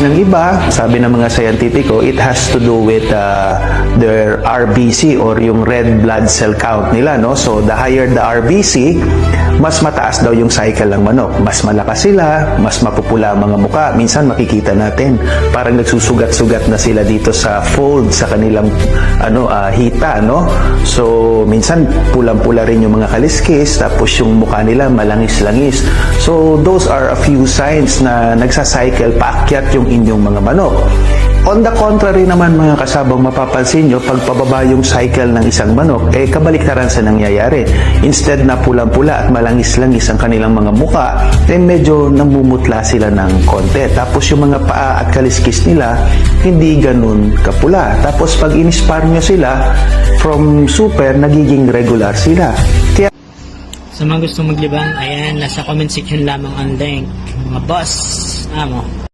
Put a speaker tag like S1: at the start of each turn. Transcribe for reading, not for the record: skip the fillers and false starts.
S1: ng iba, sabi ng mga scientifico, it has to do with their RBC or yung red blood cell count nila, no? So the higher the RBC, mas mataas daw yung cycle ng manok. Mas malakas sila, mas mapupula ang mga muka. Minsan makikita natin, parang nagsusugat-sugat na sila dito sa fold sa kanilang hita, no? So minsan pulang-pula rin yung mga kaliskis, tapos yung mukha nila malangis-langis. So those are a few signs na nagsa-cycle paakyat yung inyong mga manok. On the contrary naman mga kasabang, mapapansin nyo, pag pababa yung cycle ng isang manok, kabaliktaran sa nangyayari. Instead na pulang-pula at malangis-langis ang kanilang mga muka, medyo namumutla sila ng konti. Tapos yung mga paa at kaliskis nila, hindi ganun kapula. Tapos pag in-spar nyo sila, from super, nagiging regular sila. Kaya
S2: sa mga gustong maglibang, ayan, nasa comment section lamang ang link. Mga boss, amo.